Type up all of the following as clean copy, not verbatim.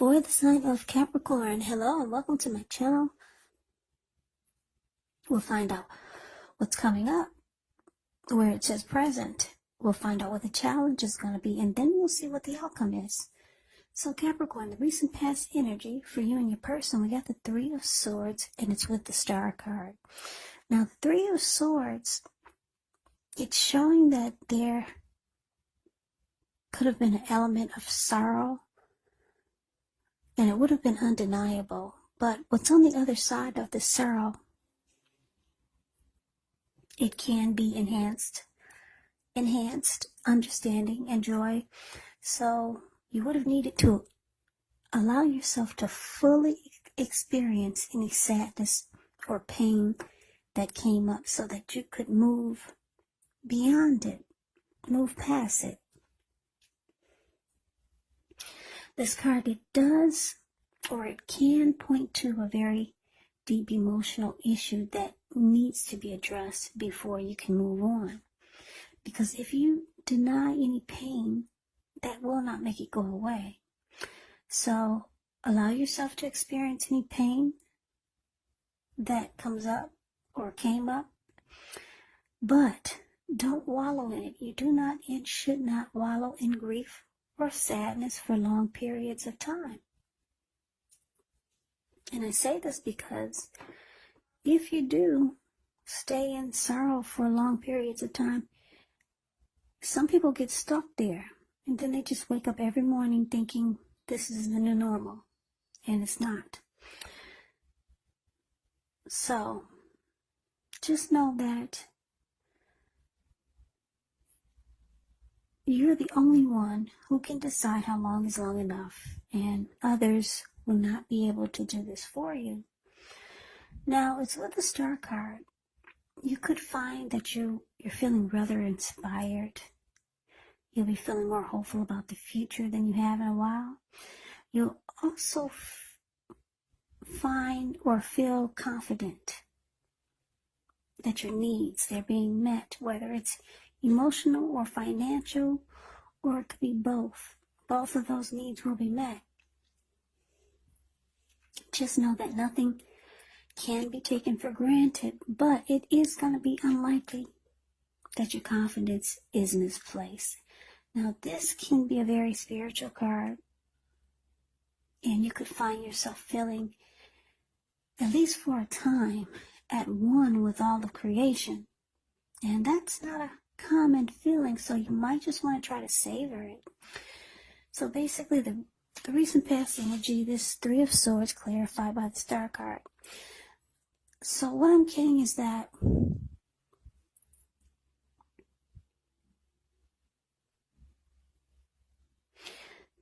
For the sign of Capricorn, hello and welcome to my channel. We'll find out what's coming up where it says present. We'll find out what the challenge is going to be, and then we'll see what the outcome is. So Capricorn, the recent past energy for you and your person, we got the Three of Swords, and it's with the Star card. Now, the Three of Swords, it's showing that there could have been an element of sorrow, and it would have been undeniable. But what's on the other side of the sorrow, it can be enhanced understanding and joy. So you would have needed to allow yourself to fully experience any sadness or pain that came up so that you could move beyond it, move past it. This card, it does, or it can point to a very deep emotional issue that needs to be addressed before you can move on. Because if you deny any pain, that will not make it go away. So allow yourself to experience any pain that comes up or came up, but don't wallow in it. You do not and should not wallow in grief or sadness for long periods of time. And I say this because if you do stay in sorrow for long periods of time, some people get stuck there, and then they just wake up every morning thinking this is the new normal, and it's not. So just know that you're the only one who can decide how long is long enough, and others will not be able to do this for you. Now, it's with the Star card. You could find that you're feeling rather inspired. You'll be feeling more hopeful about the future than you have in a while. You'll also find or feel confident that your needs, they're being met, whether it's emotional or financial, or it could be both. Both of those needs will be met. Just know that nothing can be taken for granted, but it is going to be unlikely that your confidence is misplaced. Now, this can be a very spiritual card, and you could find yourself feeling, at least for a time, at one with all of creation. And that's not a common feeling, so you might just want to try to savor it. So basically, the recent past energy, this Three of Swords, clarified by the Star card. So what I'm getting is that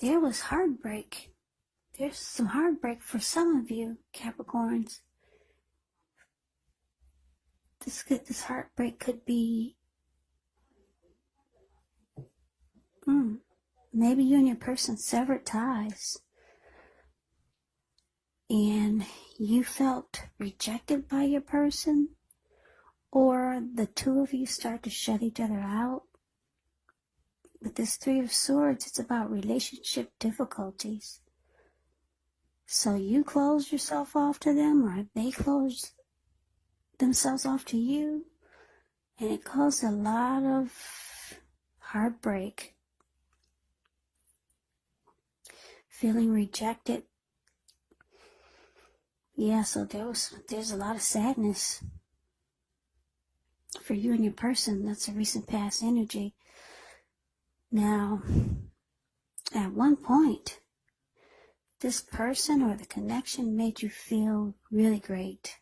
there was heartbreak. There's some heartbreak for some of you, Capricorns. This heartbreak could be maybe you and your person severed ties, and you felt rejected by your person, or the two of you start to shut each other out. With this Three of Swords, it's about relationship difficulties. So you closed yourself off to them, or they closed themselves off to you, and it caused a lot of heartbreak. Feeling rejected. Yeah, so there's a lot of sadness for you and your person. That's a recent past energy. Now, at one point, this person or the connection made you feel really great.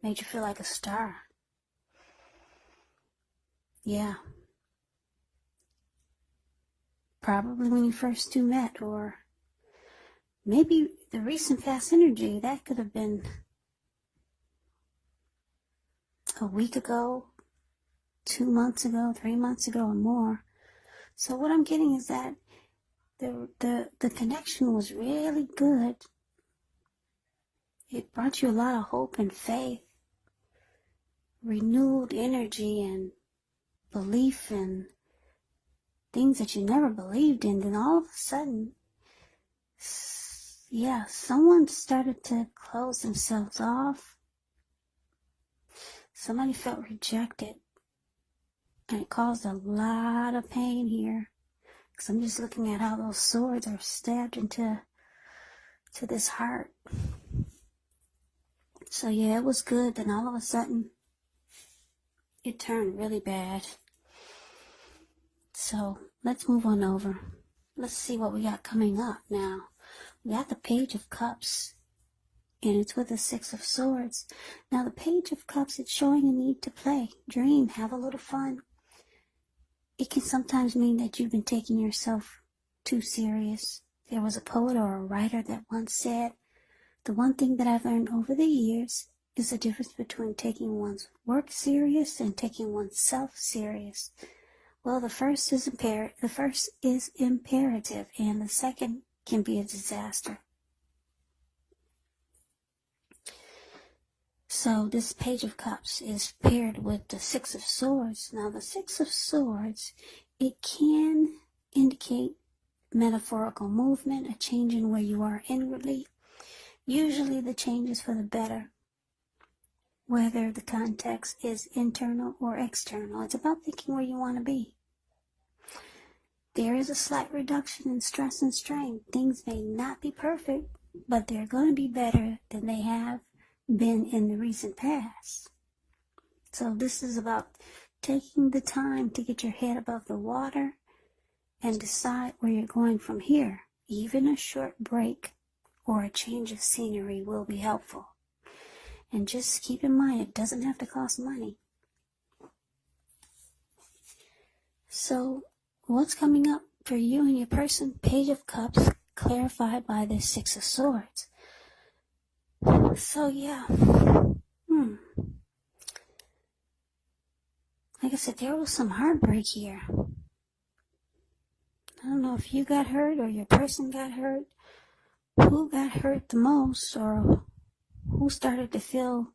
Made you feel like a star. Yeah. Probably when you first two met, or maybe the recent past energy, that could have been a week ago, 2 months ago, 3 months ago, or more. So what I'm getting is that the connection was really good. It brought you a lot of hope and faith, renewed energy and belief in things that you never believed in. Then all of a sudden, Yeah, someone started to close themselves off. Somebody felt rejected. And it caused a lot of pain here. Because I'm just looking at how those swords are stabbed into this heart. So yeah, it was good. Then all of a sudden, it turned really bad. So let's move on over. Let's see what we got coming up now. We got the Page of Cups. And it's with the Six of Swords. Now the Page of Cups, it's showing a need to play, dream, have a little fun. It can sometimes mean that you've been taking yourself too serious. There was a poet or a writer that once said, the one thing that I've learned over the years is the difference between taking one's work serious and taking oneself serious. Well, the first is imperative, and the second can be a disaster. So this Page of Cups is paired with the Six of Swords. Now the Six of Swords, it can indicate metaphorical movement, a change in where you are inwardly. Usually the change is for the better, whether the context is internal or external. It's about thinking where you want to be. There is a slight reduction in stress and strain. Things may not be perfect, but they're going to be better than they have been in the recent past. So this is about taking the time to get your head above the water and decide where you're going from here. Even a short break or a change of scenery will be helpful. And just keep in mind, it doesn't have to cost money. So what's coming up for you and your person? Page of Cups clarified by the Six of Swords. So yeah, like I said, there was some heartbreak here. I don't know if you got hurt or your person got hurt. Who got hurt the most, or who started to feel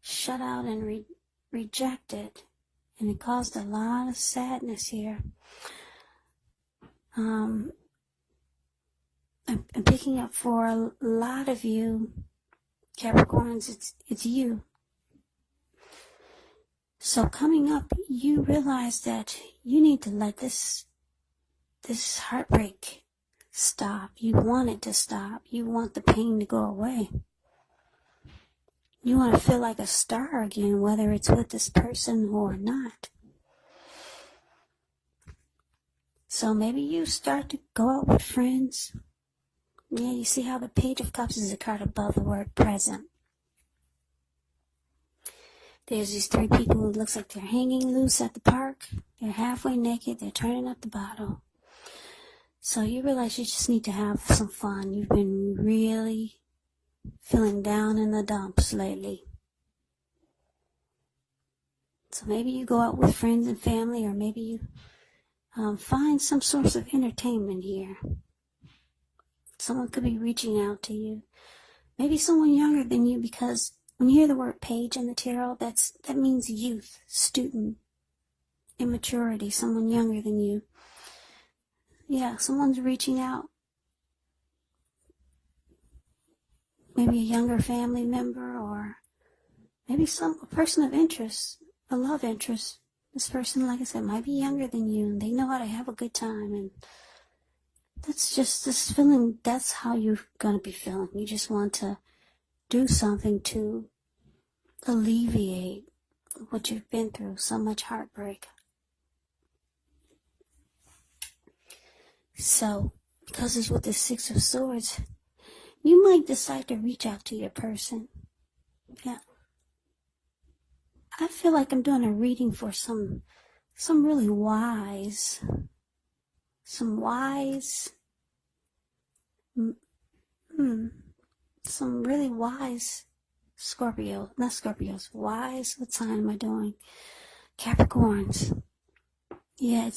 shut out and rejected, and it caused a lot of sadness here. I'm picking up for a lot of you Capricorns, it's you. So coming up, you realize that you need to let this heartbreak stop. You want it to stop. You want the pain to go away. You want to feel like a star again, whether it's with this person or not. So maybe you start to go out with friends. Yeah, you see how the Page of Cups is a card above the word present. There's these three people who looks like they're hanging loose at the park. They're halfway naked. They're turning up the bottle. So you realize you just need to have some fun. You've been really feeling down in the dumps lately. So maybe you go out with friends and family, or maybe you find some source of entertainment here. Someone could be reaching out to you. Maybe someone younger than you, because when you hear the word page in the tarot, that means youth, student, immaturity, someone younger than you. Yeah, someone's reaching out. Maybe a younger family member, or maybe a person of interest, a love interest. This person, like I said, might be younger than you, and they know how to have a good time, and that's just this feeling. That's how you're going to be feeling. You just want to do something to alleviate what you've been through, so much heartbreak. So, because it's with the Six of Swords, you might decide to reach out to your person. Yeah. I feel like I'm doing a reading for some really wise, some really wise wise, what sign am I doing? Capricorns. Yeah,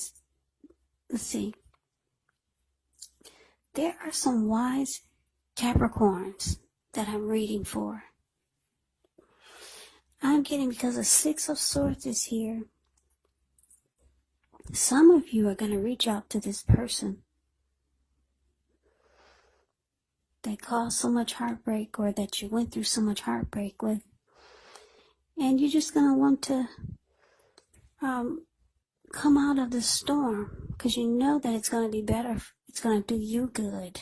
let's see. There are some wise Capricorns that I'm reading for. I'm getting, because the Six of Swords is here, some of you are going to reach out to this person. that caused so much heartbreak, or that you went through so much heartbreak with. And you're just going to want to come out of the storm, because you know that it's going to be better. It's going to do you good.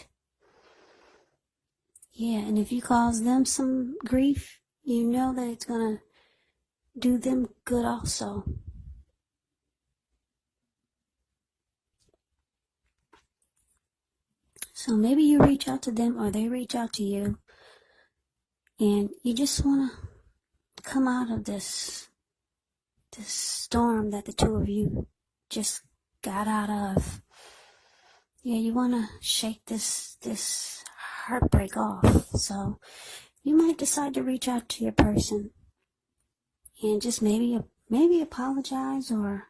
Yeah, and if you cause them some grief, you know that it's going to do them good also. So maybe you reach out to them, or they reach out to you, and you just want to come out of this storm that the two of you just got out of. Yeah, you want to shake this heartbreak off. So you might decide to reach out to your person and just maybe apologize, or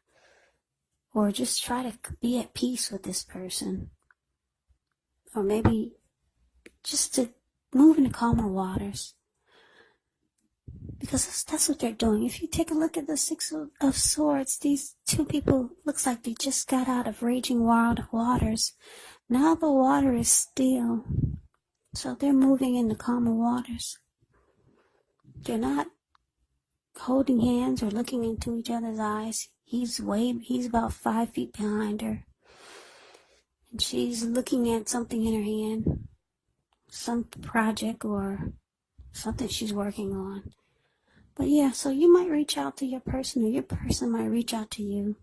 just try to be at peace with this person, or maybe just to move into calmer waters, because that's what they're doing. If you take a look at the Six of Swords, these two people looks like they just got out of raging wild waters. Now the water is still, so they're moving into calmer waters. They're not holding hands or looking into each other's eyes. He's about 5 feet behind her, and she's looking at something in her hand, some project or something she's working on. But yeah, so you might reach out to your person, or your person might reach out to you.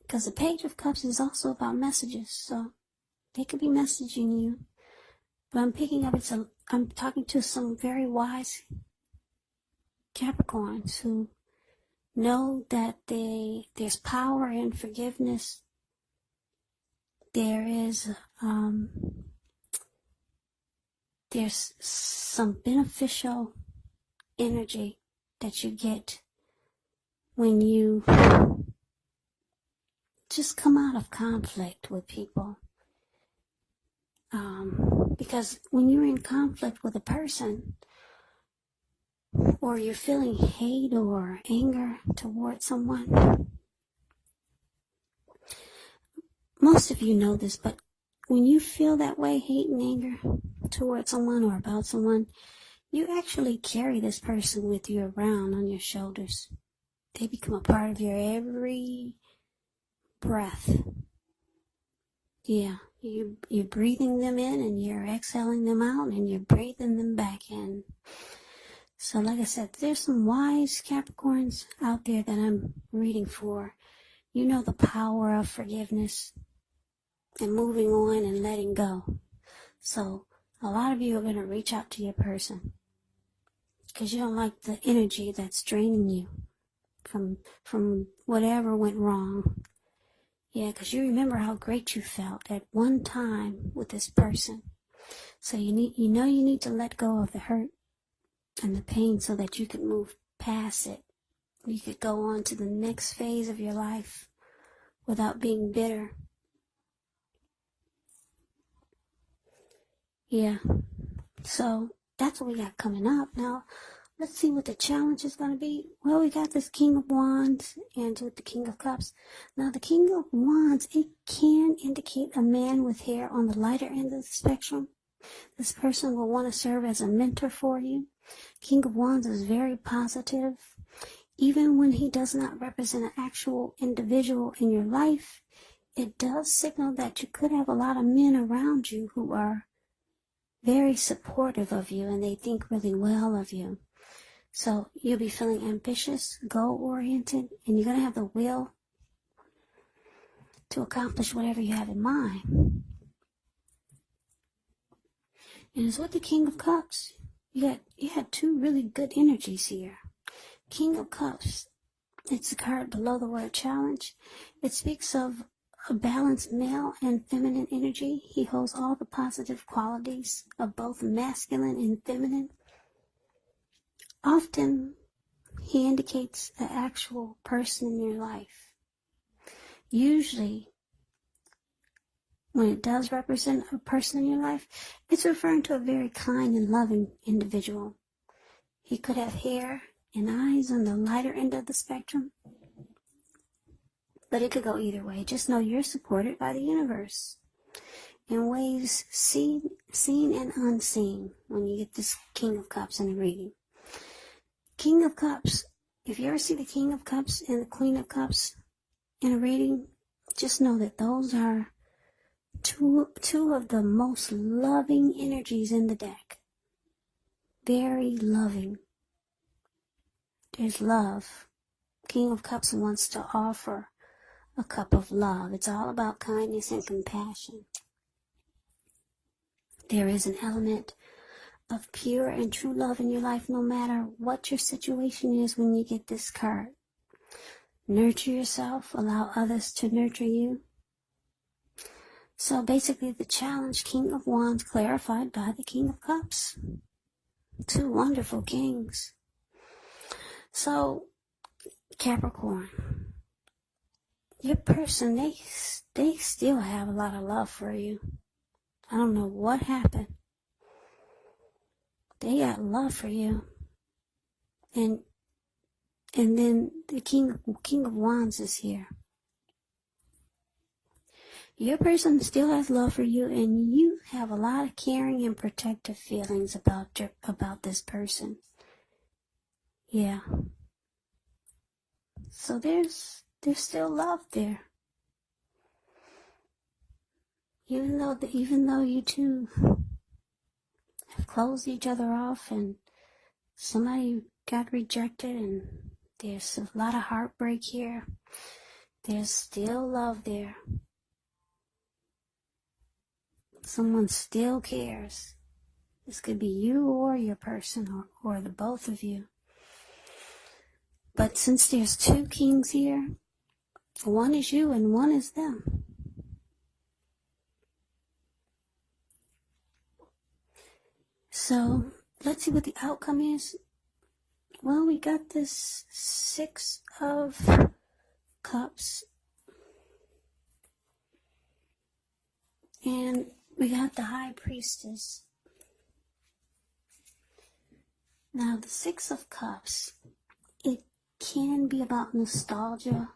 Because the Page of Cups is also about messages, so they could be messaging you. But I'm picking up, I'm talking to some very wise Capricorns who know that there's power in forgiveness. There's some beneficial energy that you get when you just come out of conflict with people. Because when you're in conflict with a person, or you're feeling hate or anger towards someone, most of you know this, but when you feel that way, hate and anger towards someone or about someone, you actually carry this person with you around on your shoulders. They become a part of your every breath. Yeah, you're breathing them in, and you're exhaling them out, and you're breathing them back in. So like I said, there's some wise Capricorns out there that I'm reading for. You know the power of forgiveness and moving on and letting go. So a lot of you are going to reach out to your person because you don't like the energy that's draining you from whatever went wrong. Yeah, because you remember how great you felt at one time with this person. So you need to let go of the hurt and the pain so that you can move past it. You could go on to the next phase of your life without being bitter. Yeah, so that's what we got coming up. Now, let's see what the challenge is going to be. Well, we got this King of Wands and with the King of Cups. Now, the King of Wands, it can indicate a man with hair on the lighter end of the spectrum. This person will want to serve as a mentor for you. King of Wands is very positive. Even when he does not represent an actual individual in your life, it does signal that you could have a lot of men around you who are very supportive of you and they think really well of you. So you'll be feeling ambitious, goal-oriented, and you're going to have the will to accomplish whatever you have in mind. And it's with the King of Cups. You had two really good energies here. King of Cups, it's the card below the word challenge. It speaks of a balanced male and feminine energy. He holds all the positive qualities of both masculine and feminine. Often, he indicates an actual person in your life. Usually, when it does represent a person in your life, it's referring to a very kind and loving individual. He could have hair and eyes on the lighter end of the spectrum, but it could go either way. Just know you're supported by the universe. in ways seen and unseen when you get this King of Cups in a reading. King of Cups, if you ever see the King of Cups and the Queen of Cups in a reading, just know that those are two of the most loving energies in the deck. Very loving. There's love. King of Cups wants to offer a cup of love. It's all about kindness and compassion. There is an element of pure and true love in your life, no matter what your situation is when you get this card. Nurture yourself, allow others to nurture you. So basically the challenge, King of Wands clarified by the King of Cups. Two wonderful kings. So Capricorn, your person, they still have a lot of love for you. I don't know what happened. They got love for you. And then the King of Wands is here. Your person still has love for you, and you have a lot of caring and protective feelings about this person. Yeah. So there's still love there. Even though you two have closed each other off and somebody got rejected and there's a lot of heartbreak here, there's still love there. Someone still cares. This could be you or your person or the both of you. But since there's two kings here, one is you and one is them. So let's see what the outcome is. Well, we got this Six of Cups. And we got the High Priestess. Now, the Six of Cups, it can be about nostalgia,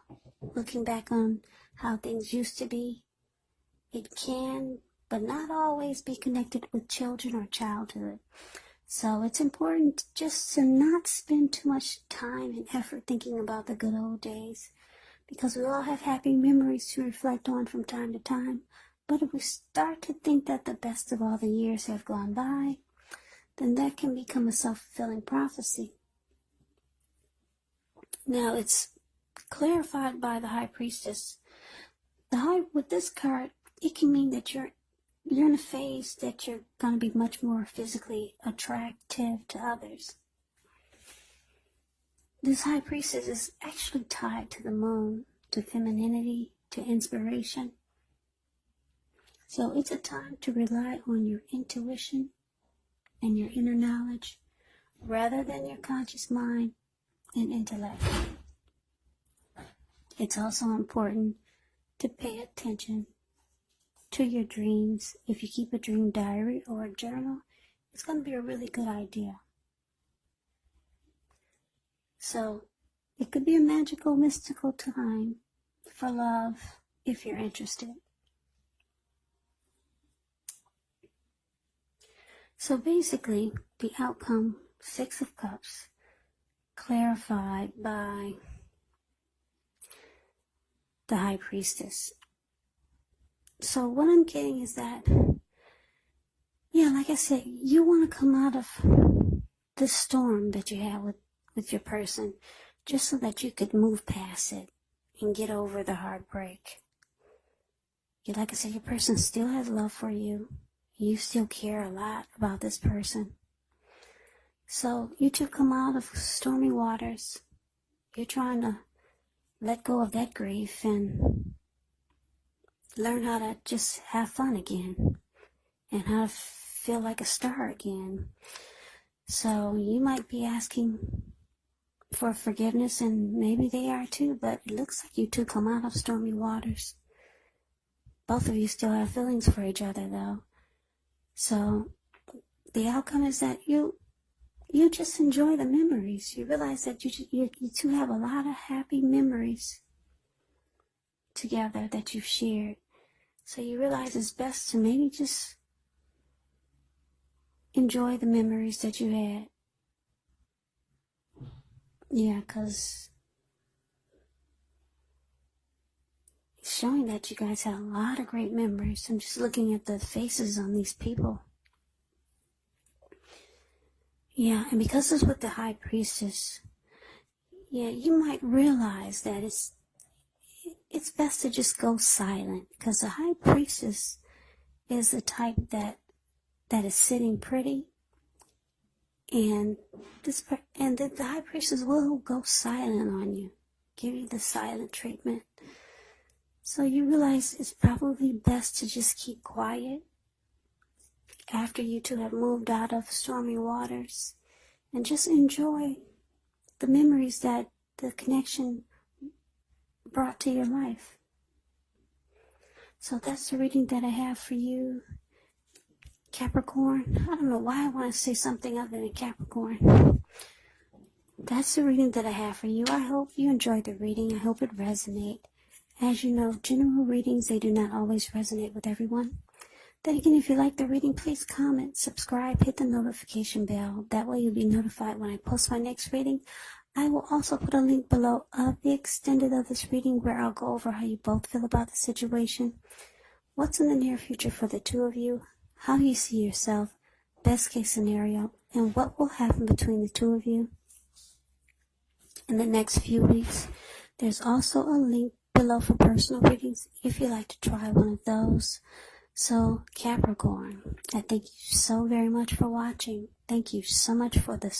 looking back on how things used to be. It can, but not always be connected with children or childhood. So it's important just to not spend too much time and effort thinking about the good old days, because we all have happy memories to reflect on from time to time. But if we start to think that the best of all the years have gone by, then that can become a self-fulfilling prophecy. Now, it's clarified by the High Priestess. With this card, it can mean that you're in a phase that you're going to be much more physically attractive to others. This High Priestess is actually tied to the moon, to femininity, to inspiration. So it's a time to rely on your intuition and your inner knowledge rather than your conscious mind and intellect. It's also important to pay attention to your dreams. If you keep a dream diary or a journal, it's going to be a really good idea. So it could be a magical, mystical time for love if you're interested. So basically, the outcome, Six of Cups, clarified by the High Priestess. So what I'm getting is that, yeah, like I said, you want to come out of the storm that you have with your person, just so that you could move past it and get over the heartbreak. Yeah, like I said, your person still has love for you. You still care a lot about this person. So you two come out of stormy waters. You're trying to let go of that grief and learn how to just have fun again and how to feel like a star again. So you might be asking for forgiveness, and maybe they are too, but it looks like you two come out of stormy waters. Both of you still have feelings for each other, though. So the outcome is that you just enjoy the memories. You realize that you two have a lot of happy memories together that you've shared. So you realize it's best to maybe just enjoy the memories that you had. Yeah, because it's showing that you guys had a lot of great memories. I'm just looking at the faces on these people. Yeah, and because it's with the High Priestess, yeah, you might realize that it's best to just go silent, because the High Priestess is the type that is sitting pretty, and the High Priestess will go silent on you, give you the silent treatment. So you realize it's probably best to just keep quiet after you two have moved out of stormy waters, and just enjoy the memories that the connection brought to your life. So that's the reading that I have for you, Capricorn. I don't know why I want to say something other than Capricorn. That's the reading that I have for you. I hope you enjoyed the reading. I hope it resonated. As you know, general readings, they do not always resonate with everyone. Then again, if you like the reading, please comment, subscribe, hit the notification bell. That way you'll be notified when I post my next reading. I will also put a link below of the extended of this reading where I'll go over how you both feel about the situation, what's in the near future for the two of you, how you see yourself, best case scenario, and what will happen between the two of you in the next few weeks. There's also a link below for personal readings if you'd like to try one of those. So, Capricorn, I thank you so very much for watching. Thank you so much for the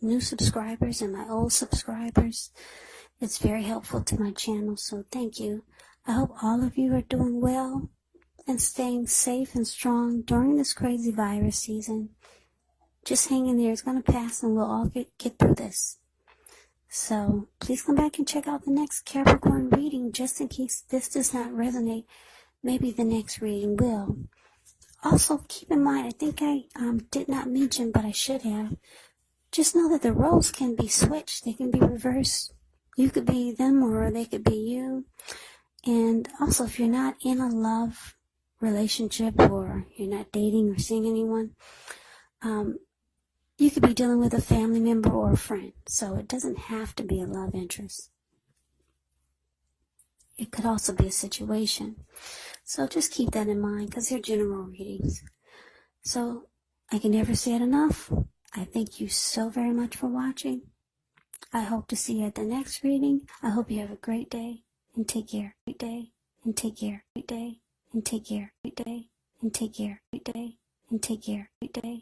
new subscribers and my old subscribers. It's very helpful to my channel, so thank you. I hope all of you are doing well and staying safe and strong during this crazy virus season. Just hang in there. It's going to pass and we'll all get through this. So, please come back and check out the next Capricorn reading just in case this does not resonate. Maybe the next reading will. Also, keep in mind, I think I did not mention, but I should have. Just know that the roles can be switched. They can be reversed. You could be them or they could be you. And also, if you're not in a love relationship or you're not dating or seeing anyone, you could be dealing with a family member or a friend. So it doesn't have to be a love interest. It could also be a situation. So just keep that in mind because they're general readings. So I can never say it enough. I thank you so very much for watching. I hope to see you at the next reading. I hope you have a great day and take care. Great day and take care. Great day and take care. Great day and take care. Great day and take care. Great day.